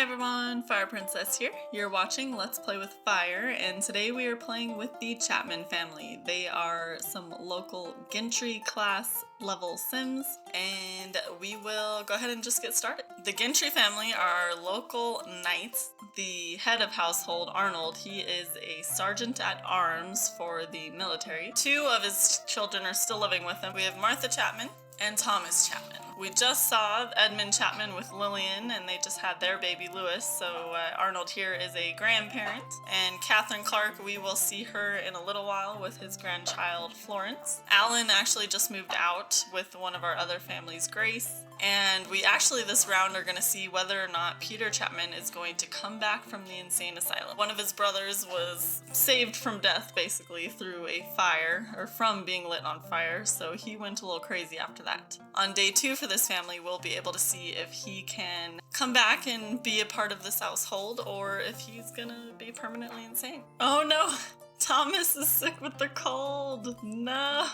everyone, Fire Princess here. You're watching Let's Play with Fire, and today we are playing with the Chapman family. They are some local Gentry class level Sims, and we will go ahead and just get started. The Gentry family are local knights. The head of household, Arnold, he is a sergeant at arms for the military. Two of his children are still living with him. We have Martha Chapman and Thomas Chapman. We just saw Edmund Chapman with Lillian, and they just had their baby Lewis, so Arnold here is a grandparent. And Catherine Clark, we will see her in a little while with his grandchild Florence. Alan actually just moved out with one of our other families, Grace. And we actually this round are going to see whether or not Peter Chapman is going to come back from the insane asylum. One of his brothers was saved from death basically through a fire, or from being lit on fire, so he went a little crazy after that. On day 2 for this family, we'll be able to see if he can come back and be a part of this household, or if he's gonna be permanently insane. Oh no! Thomas is sick with the cold! No!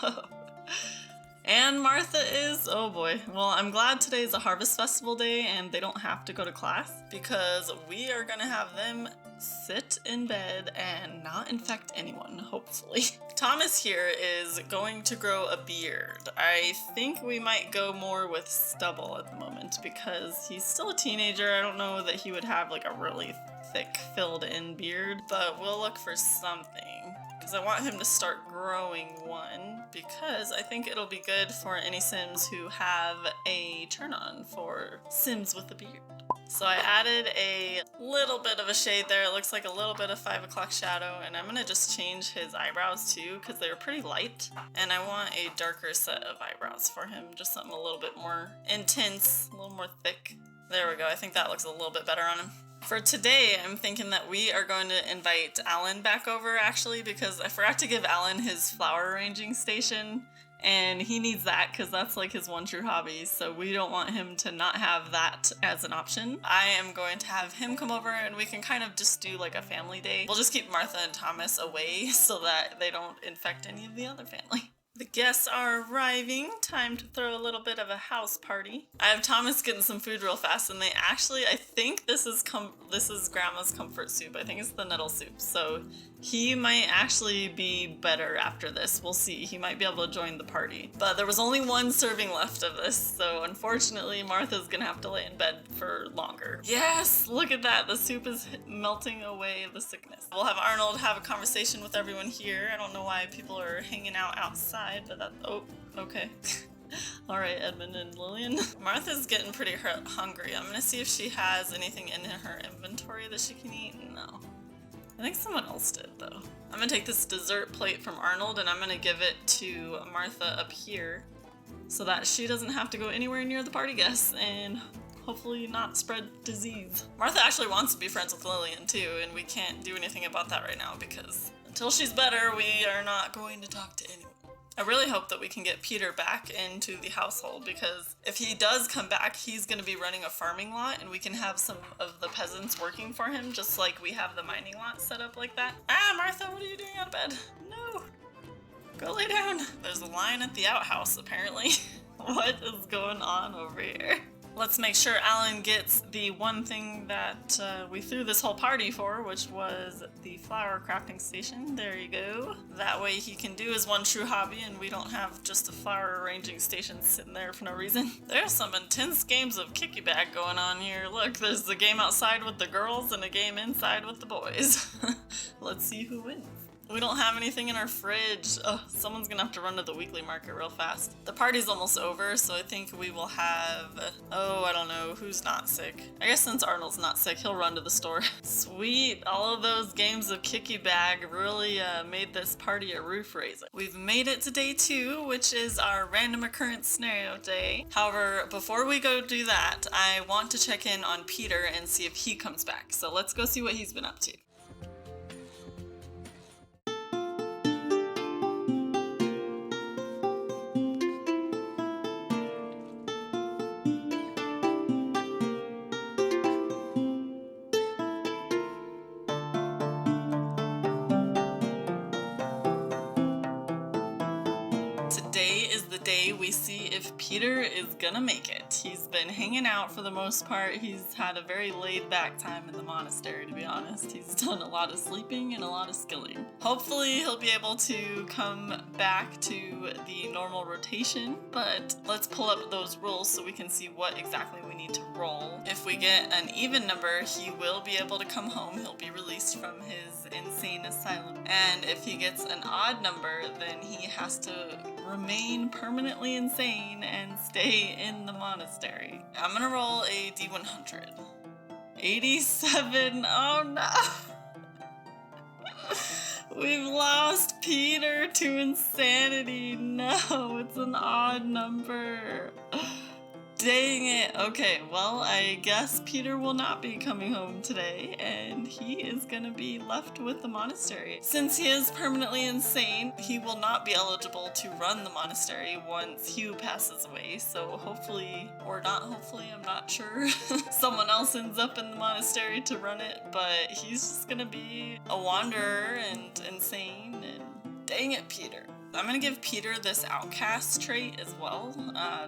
And Martha is, oh boy. Well, I'm glad today is a harvest festival day and they don't have to go to class, because we are gonna have them sit in bed and not infect anyone, hopefully. Thomas here is going to grow a beard. I think we might go more with stubble at the moment because he's still a teenager. I don't know that he would have like a really thick filled in beard, but we'll look for something. Because I want him to start growing one, because I think it'll be good for any Sims who have a turn-on for Sims with a beard. So I added a little bit of a shade there. It looks like a little bit of 5 o'clock shadow, and I'm gonna just change his eyebrows too, because they're pretty light. And I want a darker set of eyebrows for him, just something a little bit more intense, a little more thick. There we go, I think that looks a little bit better on him. For today, I'm thinking that we are going to invite Alan back over, actually, because I forgot to give Alan his flower arranging station, and he needs that because that's like his one true hobby, so we don't want him to not have that as an option. I am going to have him come over and we can kind of just do like a family day. We'll just keep Martha and Thomas away so that they don't infect any of the other family. The guests are arriving. Time to throw a little bit of a house party. I have Thomas getting some food real fast, and they actually, I think this is Grandma's comfort soup. I think it's the nettle soup. So he might actually be better after this. We'll see. He might be able to join the party. But there was only one serving left of this, so unfortunately Martha's gonna have to lay in bed for longer. Yes, look at that. The soup is melting away the sickness. We'll have Arnold have a conversation with everyone here. I don't know why people are hanging out outside, but that, oh, okay. All right, Edmund and Lillian. Martha's getting pretty hungry. I'm gonna see if she has anything in her inventory that she can eat. No. I think someone else did, though. I'm gonna take this dessert plate from Arnold and I'm gonna give it to Martha up here so that she doesn't have to go anywhere near the party guests and hopefully not spread disease. Martha actually wants to be friends with Lillian too, and we can't do anything about that right now because until she's better, we are not going to talk to anyone. I really hope that we can get Peter back into the household, because if he does come back, he's going to be running a farming lot and we can have some of the peasants working for him, just like we have the mining lot set up like that. Ah, Martha, what are you doing out of bed? No. Go lay down. There's a line at the outhouse, apparently. What is going on over here? Let's make sure Alan gets the one thing that we threw this whole party for, which was the flower crafting station. There you go. That way he can do his one true hobby and we don't have just a flower arranging station sitting there for no reason. There's some intense games of kicky bag going on here. Look, there's a game outside with the girls and a game inside with the boys. Let's see who wins. We don't have anything in our fridge. Ugh, someone's gonna have to run to the weekly market real fast. The party's almost over, so I think we will have, oh, I don't know, who's not sick? I guess since Arnold's not sick, he'll run to the store. Sweet, all of those games of kicky bag really made this party a roof raiser. We've made it to day 2, which is our random occurrence scenario day. However, before we go do that, I want to check in on Peter and see if he comes back. So let's go see what he's been up to. today we see if Peter is gonna make it. He's been hanging out for the most part. He's had a very laid back time in the monastery, to be honest. He's done a lot of sleeping and a lot of skilling. Hopefully he'll be able to come back to the normal rotation, but let's pull up those rules so we can see what exactly we need to roll. If we get an even number, he will be able to come home. He'll be released from his insane asylum. And if he gets an odd number, then he has to remain permanently insane and stay in the monastery. I'm gonna roll a D100. 87, oh no! We've lost Peter to insanity. No, it's an odd number. Dang it. Okay, well, I guess Peter will not be coming home today, and he is gonna be left with the monastery. Since he is permanently insane, he will not be eligible to run the monastery once Hugh passes away, so hopefully, or not hopefully, I'm not sure, someone else ends up in the monastery to run it, but he's just gonna be a wanderer and insane, and dang it, Peter. I'm gonna give Peter this outcast trait as well.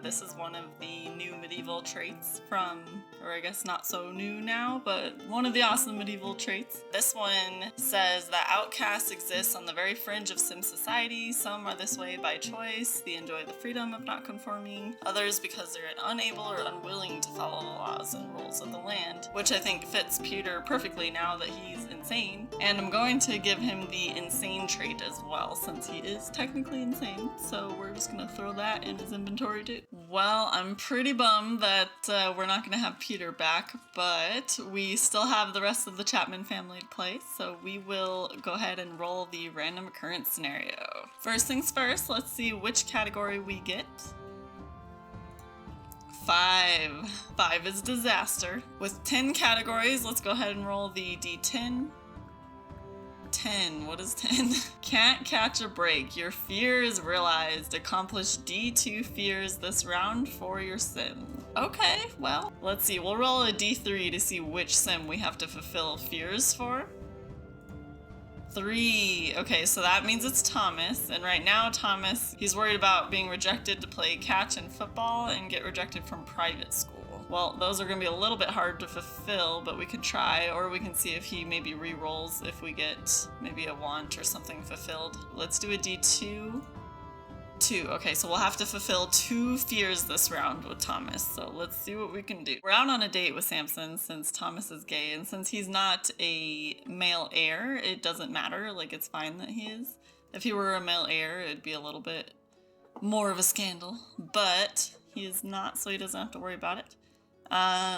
This is one of the new medieval traits from, or I guess not so new now, but one of the awesome medieval traits. This one says that outcasts exist on the very fringe of sim society. Some are this way by choice. They enjoy the freedom of not conforming. Others because they're unable or unwilling to follow the laws and rules of the land, which I think fits Peter perfectly now that he's insane. And I'm going to give him the insane trait as well, since he is technically insane, so we're just gonna throw that in his inventory too. Well, I'm pretty bummed that we're not gonna have Peter back, but we still have the rest of the Chapman family to play, so we will go ahead and roll the random occurrence scenario. First things first, let's see which category we get. 5. 5 is disaster. With 10 categories, let's go ahead and roll the D10. 10. What is 10? Can't catch a break. Your fear is realized. Accomplish D2 fears this round for your sim. Okay, well, let's see. We'll roll a D3 to see which sim we have to fulfill fears for. 3. Okay, so that means it's Thomas. And right now, Thomas, he's worried about being rejected to play catch and football and get rejected from private school. Well, those are going to be a little bit hard to fulfill, but we could try, or we can see if he maybe re-rolls if we get maybe a want or something fulfilled. Let's do a D2. 2. Okay, so we'll have to fulfill 2 fears this round with Thomas, so let's see what we can do. We're out on a date with Samson since Thomas is gay, and since he's not a male heir, it doesn't matter. Like, it's fine that he is. If he were a male heir, it'd be a little bit more of a scandal, but he is not, so he doesn't have to worry about it.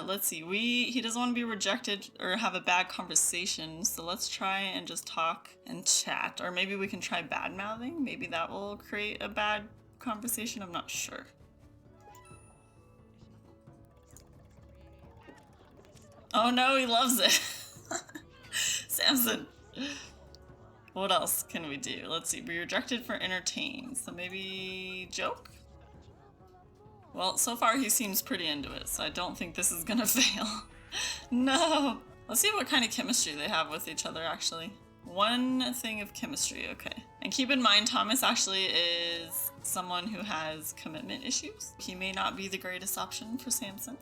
Let's see, he doesn't want to be rejected or have a bad conversation, so let's try and just talk and chat. Or maybe we can try bad-mouthing. Maybe that will create a bad conversation, I'm not sure. Oh no, he loves it! Samson! What else can we do? Let's see, be rejected for entertain, so maybe joke? Well, so far he seems pretty into it, so I don't think this is gonna fail. No! Let's see what kind of chemistry they have with each other, actually. 1 thing of chemistry, okay. And keep in mind, Thomas actually is someone who has commitment issues. He may not be the greatest option for Samson.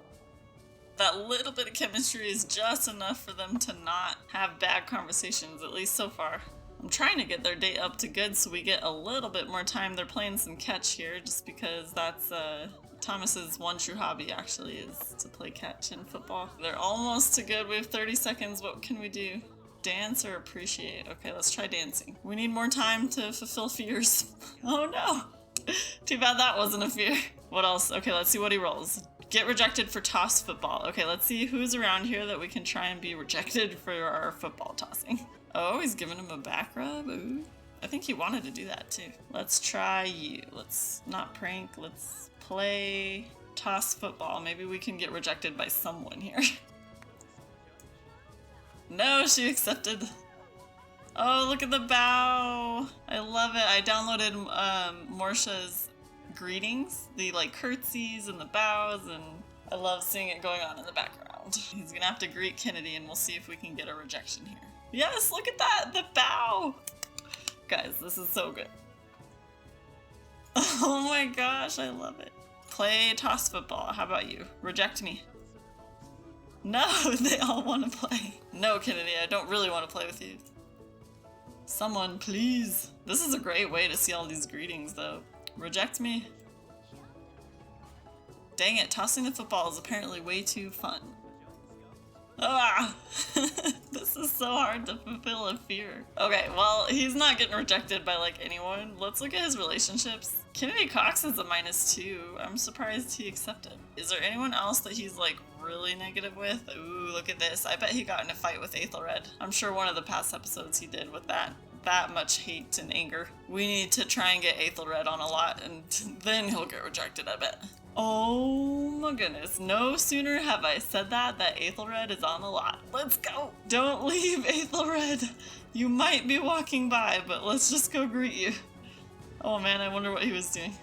That little bit of chemistry is just enough for them to not have bad conversations, at least so far. I'm trying to get their date up to good so we get a little bit more time. They're playing some catch here, just because that's, Thomas's one true hobby actually is to play catch and football. They're almost to good. We have 30 seconds. What can we do? Dance or appreciate? Okay, let's try dancing. We need more time to fulfill fears. Oh no! Too bad that wasn't a fear. What else? Okay, let's see what he rolls. Get rejected for toss football. Okay, let's see who's around here that we can try and be rejected for our football tossing. Oh, he's giving him a back rub? Ooh. I think he wanted to do that too. Let's try you. Let's not prank. Let's play toss football. Maybe we can get rejected by someone here. No, she accepted. Oh, look at the bow. I love it. I downloaded Morsha's greetings, the like curtsies and the bows, and I love seeing it going on in the background. He's gonna have to greet Kennedy and we'll see if we can get a rejection here. Yes, look at that, the bow. Guys, this is so good. Oh my gosh, I love it. Play toss football. How about you? Reject me. No, they all want to play. No, Kennedy, I don't really want to play with you. Someone, please. This is a great way to see all these greetings, though. Reject me. Dang it, tossing the football is apparently way too fun. Ah! This is so hard to fulfill a fear. Okay, well, he's not getting rejected by, like, anyone. Let's look at his relationships. Kennedy Cox is a -2. I'm surprised he accepted. Is there anyone else that he's, like, really negative with? Ooh, look at this. I bet he got in a fight with Aethelred. I'm sure one of the past episodes he did with that much hate and anger. We need to try and get Aethelred on a lot, and then he'll get rejected, I bet. Oh my goodness, no sooner have I said that Aethelred is on the lot. Let's go! Don't leave, Aethelred! You might be walking by, but let's just go greet you. Oh man, I wonder what he was doing.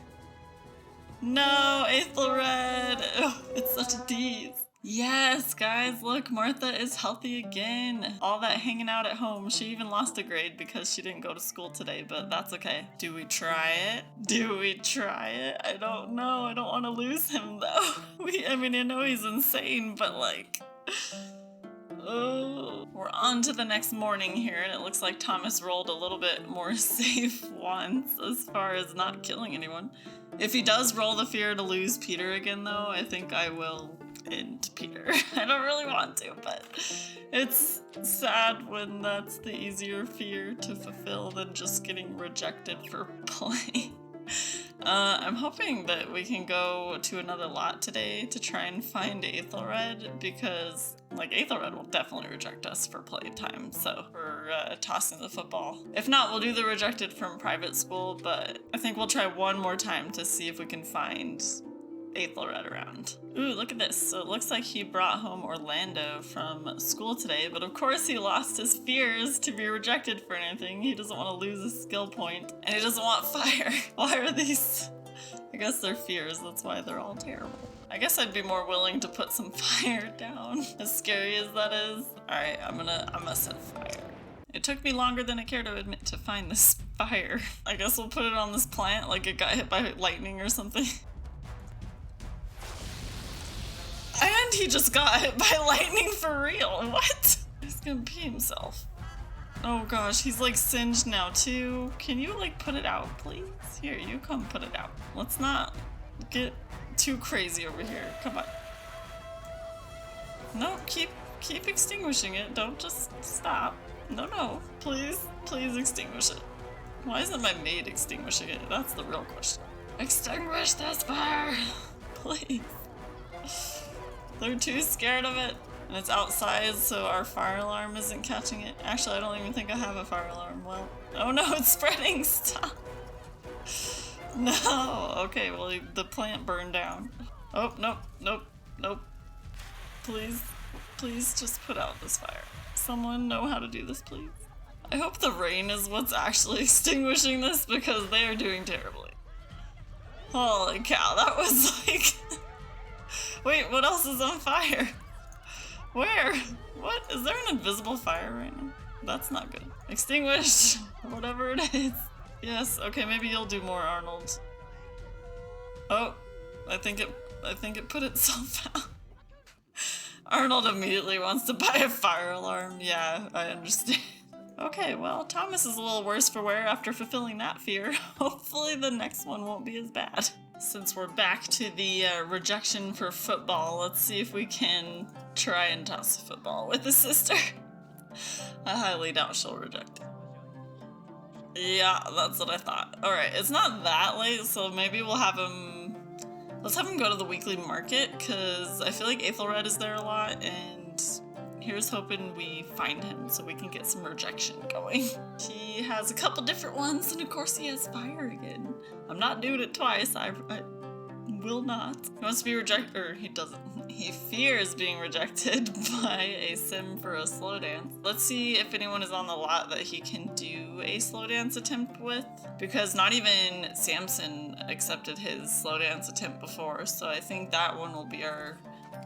No, Aethelred! Ugh, it's such a tease. Yes, guys, look, Martha is healthy again. All that hanging out at home. She even lost a grade because she didn't go to school today, but that's okay. Do we try it? Do we try it? I don't know. I don't want to lose him, though. I mean, I know he's insane, but like... Oh, we're on to the next morning here, and it looks like Tomas rolled a little bit more safe once as far as not killing anyone. If he does roll the fear to lose Peter again, though, I think I will end Peter. I don't really want to, but it's sad when that's the easier fear to fulfill than just getting rejected for playing. I'm hoping that we can go to another lot today to try and find Aethelred, because like Aethelred will definitely reject us for playtime, so for tossing the football. If not, we'll do the rejected from private school, but I think we'll try one more time to see if we can find Aethelred around. Ooh, look at this. So it looks like he brought home Orlando from school today, but of course he lost his fears to be rejected for anything. He doesn't want to lose a skill point, and he doesn't want fire. Why are these? I guess they're fears, that's why they're all terrible. I guess I'd be more willing to put some fire down, as scary as that is. Alright, I'm gonna set fire. It took me longer than I care to admit to find this fire. I guess we'll put it on this plant like it got hit by lightning or something. And he just got hit by lightning for real. What? He's gonna pee himself. Oh gosh, he's like singed now too. Can you like put it out, please? Here, you come put it out. Let's not get too crazy over here. Come on. No, keep extinguishing it. Don't just stop. No. Please extinguish it. Why isn't my maid extinguishing it? That's the real question. Extinguish this fire! Please. They're too scared of it. And it's outside, so our fire alarm isn't catching it. Actually, I don't even think I have a fire alarm. Well, oh no, it's spreading. Stop. No. Okay, well, the plant burned down. Oh, nope. Please just put out this fire. Someone know how to do this, please. I hope the rain is what's actually extinguishing this, because they are doing terribly. Holy cow, that was like... Wait, what else is on fire? Where? What? Is there an invisible fire right now? That's not good. Extinguished! Whatever it is. Yes, okay, maybe you'll do more, Arnold. Oh, I think it put itself out. Arnold immediately wants to buy a fire alarm. Yeah, I understand. Okay, well, Tomas is a little worse for wear after fulfilling that fear. Hopefully the next one won't be as bad. Since we're back to the rejection for football, let's see if we can try and toss a football with his sister. I highly doubt she'll reject it. Yeah, that's what I thought. Alright, it's not that late, so maybe we'll have him... Let's have him go to the weekly market, because I feel like Aethelred is there a lot, and here's hoping we find him so we can get some rejection going. He has a couple different ones, and of course he has fire again. I'm not doing it twice, I will not. He wants to be rejected, or he doesn't. He fears being rejected by a sim for a slow dance. Let's see if anyone is on the lot that he can do a slow dance attempt with, because not even Samson accepted his slow dance attempt before, so I think that one will be our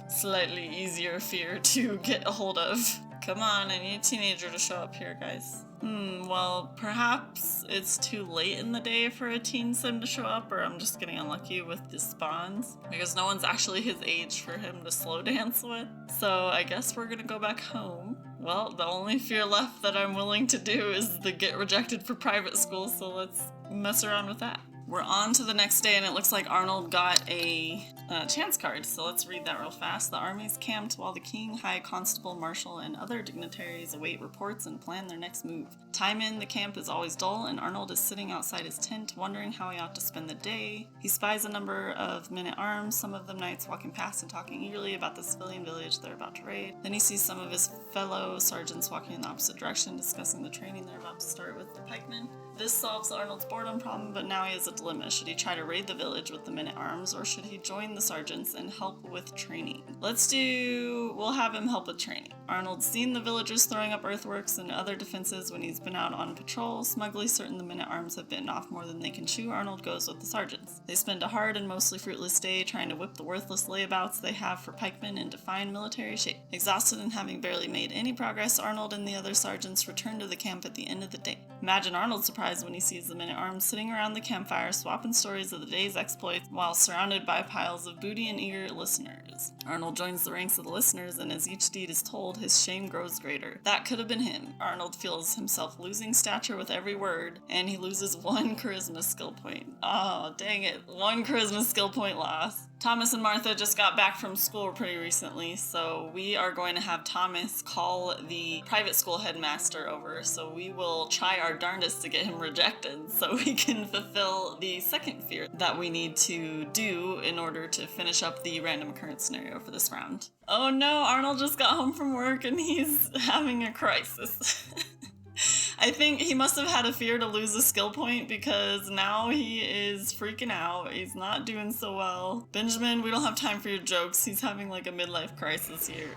slightly easier fear to get a hold of. Come on, I need a teenager to show up here, guys. Well, perhaps it's too late in the day for a teen sim to show up, or I'm just getting unlucky with the spawns, because no one's actually his age for him to slow dance with. So I guess we're gonna go back home. Well, the only fear left that I'm willing to do is the get rejected for private school, so let's mess around with that. We're on to the next day, and it looks like Arnold got a chance card, so let's read that real fast. The armies camped while the king, high constable, marshal, and other dignitaries await reports and plan their next move. Time in the camp is always dull, and Arnold is sitting outside his tent, wondering how he ought to spend the day. He spies a number of men-at-arms, some of them knights walking past and talking eagerly about the civilian village they're about to raid. Then he sees some of his fellow sergeants walking in the opposite direction, discussing the training they're about to start with the pikemen. This solves Arnold's boredom problem, but now he has a dilemma. Should he try to raid the village with the men-at-arms, or should he join the sergeants and help with training? We'll have him help with training. Arnold's seen the villagers throwing up earthworks and other defenses when he's been out on patrol. Smugly certain the men-at-arms have bitten off more than they can chew, Arnold goes with the sergeants. They spend a hard and mostly fruitless day trying to whip the worthless layabouts they have for pikemen into fine military shape. Exhausted and having barely made any progress, Arnold and the other sergeants return to the camp at the end of the day. Imagine Arnold's surprise when he sees the men-at-arms sitting around the campfire swapping stories of the day's exploits while surrounded by piles of booty and eager listeners. Arnold joins the ranks of the listeners, and as each deed is told, his shame grows greater. That could have been him. Arnold feels himself losing stature with every word, and he loses 1 charisma skill point. Oh, dang it. 1 charisma skill point loss. Thomas and Martha just got back from school pretty recently, so we are going to have Thomas call the private school headmaster over, so we will try our darndest to get him rejected so we can fulfill the second fear that we need to do in order to finish up the random occurrence scenario for this round. Oh no, Arnold just got home from work and he's having a crisis. I think he must have had a fear to lose a skill point because now he is freaking out. He's not doing so well. Benjamin, we don't have time for your jokes. He's having like a midlife crisis here.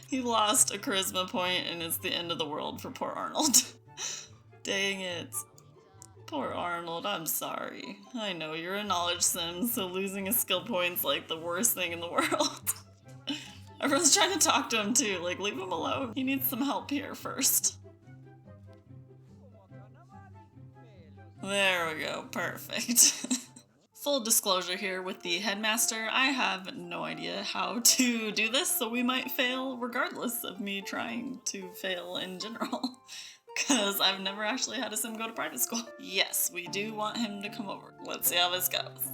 He lost a charisma point and it's the end of the world for poor Arnold. Dang it. Poor Arnold, I'm sorry. I know you're a knowledge sim, so losing a skill point's like the worst thing in the world. Everyone's trying to talk to him too, like leave him alone. He needs some help here first. There we go, perfect. Full disclosure here with the headmaster, I have no idea how to do this, so we might fail regardless of me trying to fail in general. Because I've never actually had a sim go to private school. Yes, we do want him to come over. Let's see how this goes.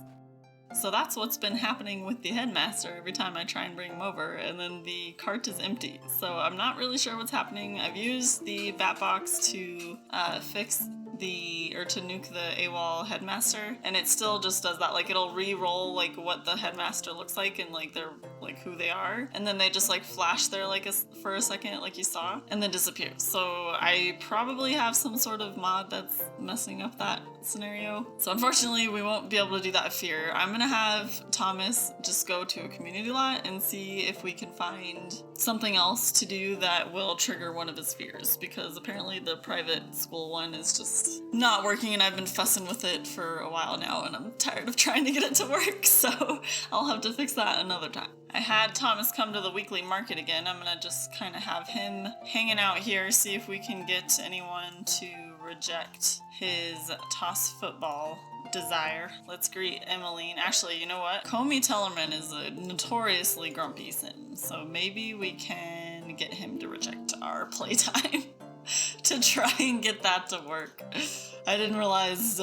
So that's what's been happening with the headmaster every time I try and bring him over, and then the cart is empty. So I'm not really sure what's happening. I've used the bat box to to nuke the AWOL headmaster, and it still just does that. Like it'll re-roll like what the headmaster looks like and like they're like who they are, and then they just like flash there like for a second like you saw, and then disappear. So I probably have some sort of mod that's messing up that scenario. So unfortunately we won't be able to do that fear. I'm gonna have Thomas just go to a community lot and see if we can find something else to do that will trigger one of his fears, because apparently the private school one is just not working and I've been fussing with it for a while now and I'm tired of trying to get it to work, so I'll have to fix that another time. I had Thomas come to the weekly market again. I'm gonna just kind of have him hanging out here, see if we can get anyone to reject his toss football desire. Let's greet Emmeline. Actually, you know what? Comey Tellerman is a notoriously grumpy sim, so maybe we can get him to reject our playtime to try and get that to work. I didn't realize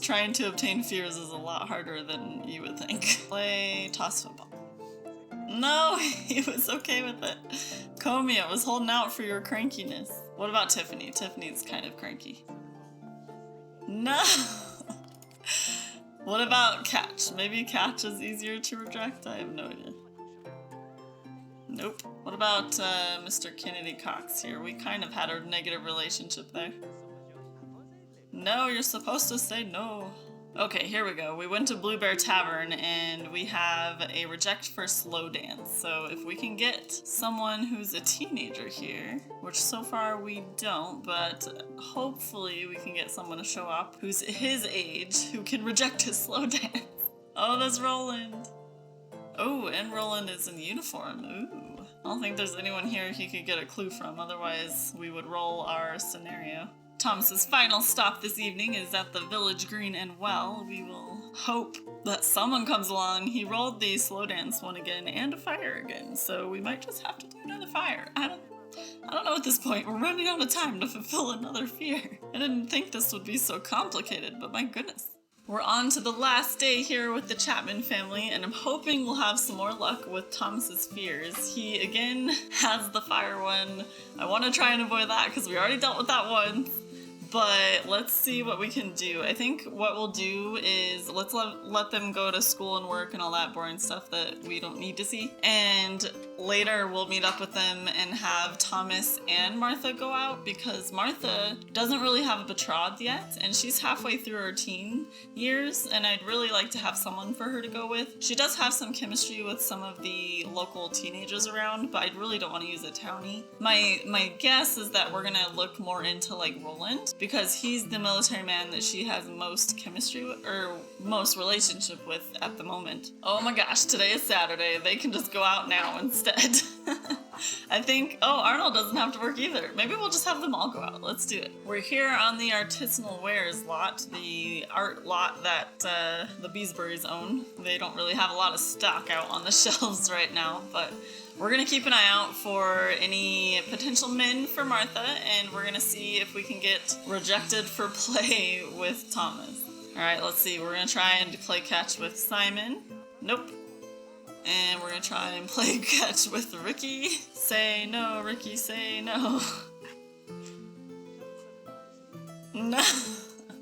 trying to obtain fears is a lot harder than you would think. Play toss football. No, he was okay with it. Comey, I was holding out for your crankiness. What about Tiffany? Tiffany's kind of cranky. No! What about Catch? Maybe Catch is easier to reject? I have no idea. Nope. What about Mr. Kennedy Cox here? We kind of had a negative relationship there. No, you're supposed to say no. Okay, here we go. We went to Blue Bear Tavern and we have a reject for slow dance. So if we can get someone who's a teenager here, which so far we don't, but hopefully we can get someone to show up who's his age who can reject his slow dance. Oh, that's Roland. Oh, and Roland is in uniform. Ooh. I don't think there's anyone here he could get a clue from, otherwise we would roll our scenario. Thomas's final stop this evening is at the village green and well. We will hope that someone comes along. He rolled the slow dance one again and a fire again, so we might just have to do another fire. I don't know at this point. We're running out of time to fulfill another fear. I didn't think this would be so complicated, but my goodness. We're on to the last day here with the Chapman family, and I'm hoping we'll have some more luck with Thomas's fears. He again has the fire one. I want to try and avoid that because we already dealt with that one. But let's see what we can do. I think what we'll do is let's let them go to school and work and all that boring stuff that we don't need to see. And later we'll meet up with them and have Thomas and Martha go out, because Martha doesn't really have a betrothed yet and she's halfway through her teen years, and I'd really like to have someone for her to go with. She does have some chemistry with some of the local teenagers around, but I really don't want to use a townie. My guess is that we're gonna look more into like Roland, because he's the military man that she has most chemistry with, or most relationship with at the moment. Oh my gosh, today is Saturday. They can just go out now instead. I think, oh, Arnold doesn't have to work either. Maybe we'll just have them all go out. Let's do it. We're here on the artisanal wares lot, the art lot that the Beesburys own. They don't really have a lot of stock out on the shelves right now, but we're gonna keep an eye out for any potential men for Martha, and we're gonna see if we can get rejected for play with Thomas. All right, let's see. We're gonna try and play catch with Simon. Nope. And we're gonna try and play catch with Ricky. Say no, Ricky, say no. No.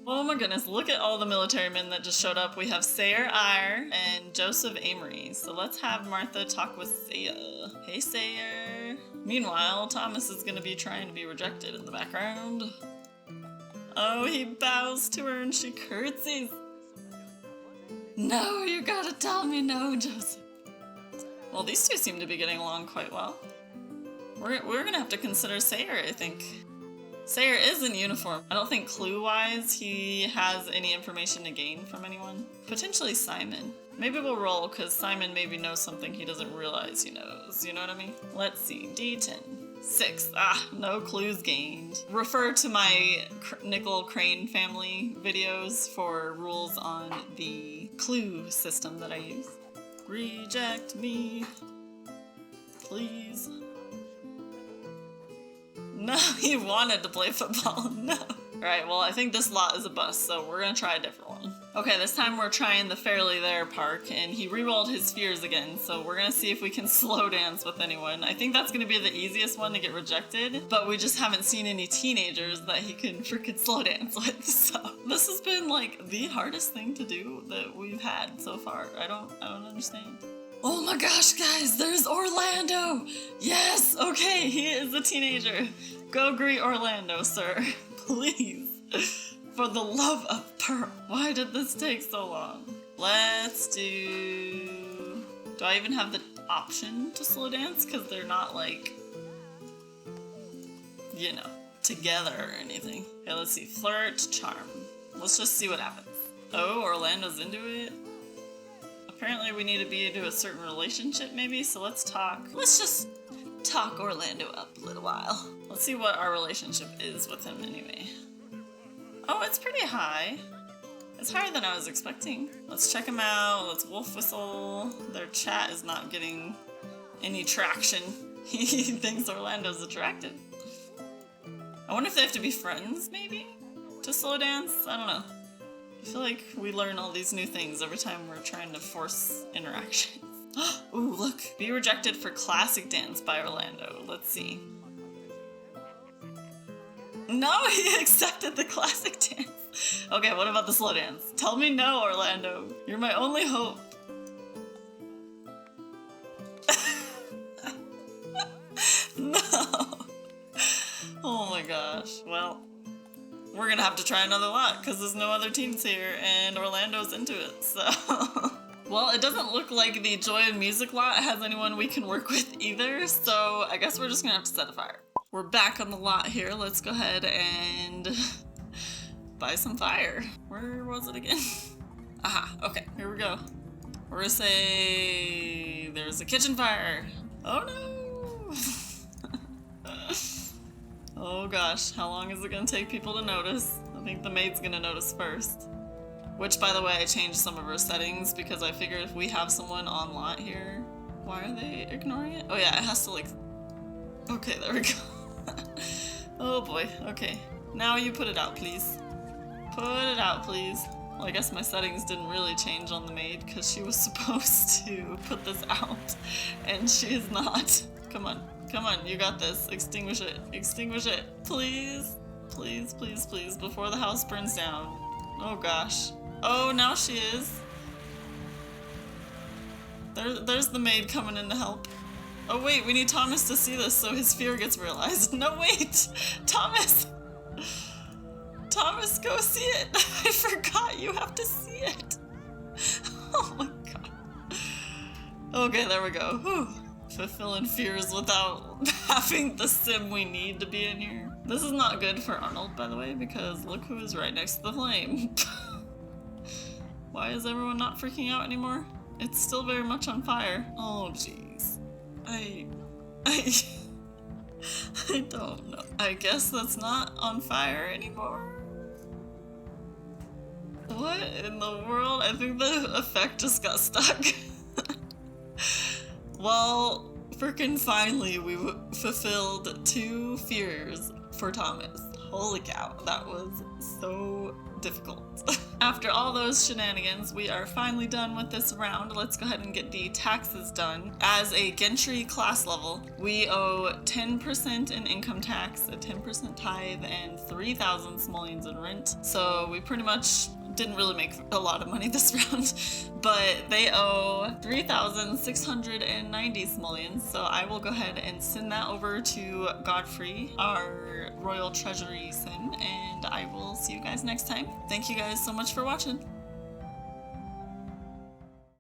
Oh my goodness, look at all the military men that just showed up. We have Sayer Eyre and Joseph Amory. So let's have Martha talk with Sayer. Hey Sayer. Meanwhile, Thomas is gonna be trying to be rejected in the background. Oh, he bows to her and she curtsies. No, you gotta tell me no, Joseph. Well, these two seem to be getting along quite well. We're gonna have to consider Sayer, I think. Sayer is in uniform. I don't think clue-wise he has any information to gain from anyone. Potentially Simon. Maybe we'll roll, because Simon maybe knows something he doesn't realize he knows. You know what I mean? Let's see. D10. 6. Ah, no clues gained. Refer to my Nickel Crane family videos for rules on the clue system that I use. Reject me, please. No, he wanted to play football. No. Alright, well, I think this lot is a bust, so we're gonna try a different one. Okay, this time we're trying the Fairly There Park, and he re-rolled his fears again, so we're gonna see if we can slow dance with anyone. I think that's gonna be the easiest one to get rejected, but we just haven't seen any teenagers that he can freaking slow dance with, so this has been, like, the hardest thing to do that we've had so far. I don't understand. Oh my gosh, guys, there's Orlando! Yes, okay, he is a teenager. Go greet Orlando, sir. Please. For the love of Pearl. Why did this take so long? Let's do... Do I even have the option to slow dance? Because they're not, like, you know, together or anything. Okay, let's see. Flirt, charm. Let's just see what happens. Oh, Orlando's into it. Apparently we need to be into a certain relationship maybe, so let's talk. Let's just talk Orlando up a little while. Let's see what our relationship is with him anyway. Oh, it's pretty high. It's higher than I was expecting. Let's check him out. Let's wolf whistle. Their chat is not getting any traction. He thinks Orlando's attractive. I wonder if they have to be friends, maybe? To slow dance? I don't know. I feel like we learn all these new things every time we're trying to force interactions. Ooh, look. Be rejected for classic dance by Orlando. Let's see. No, he accepted the classic dance. Okay, what about the slow dance? Tell me no, Orlando. You're my only hope. No. Oh my gosh. Well, we're gonna have to try another lot because there's no other teams here and Orlando's into it, so. Well, it doesn't look like the Joy of Music lot has anyone we can work with either, so I guess we're just gonna have to set a fire. We're back on the lot here. Let's go ahead and buy some fire. Where was it again? Aha, okay, here we go. We're gonna say there's a kitchen fire. Oh no! Oh gosh, how long is it gonna take people to notice? I think the maid's gonna notice first. Which, by the way, I changed some of her settings because I figured if we have someone on lot here... Why are they ignoring it? Oh yeah, it has to like... Okay, there we go. Oh boy, okay. Now you put it out, please. Put it out, please. Well, I guess my settings didn't really change on the maid because she was supposed to put this out, and she is not. Come on, come on, you got this. Extinguish it, please. Please, please, please, before the house burns down. Oh gosh. Oh, now she is. There's the maid coming in to help. Oh wait, we need Thomas to see this so his fear gets realized. No, wait! Thomas! Thomas, go see it! I forgot, you have to see it! Oh my god. Okay, there we go. Whew. Fulfilling fears without having the sim we need to be in here. This is not good for Arnold, by the way, because look who is right next to the flame. Why is everyone not freaking out anymore? It's still very much on fire. Oh jeez. I don't know. I guess that's not on fire anymore. What in the world? I think the effect just got stuck. Well, frickin' finally we fulfilled 2 fears for Thomas. Holy cow, that was so difficult. After all those shenanigans, we are finally done with this round. Let's go ahead and get the taxes done. As a gentry class level, we owe 10% in income tax, a 10% tithe, and 3,000 simoleons in rent. So we pretty much didn't really make a lot of money this round, but they owe 3,690 simoleons, so I will go ahead and send that over to Godfrey, our royal treasury sim, and I will see you guys next time. Thank you guys so much for watching.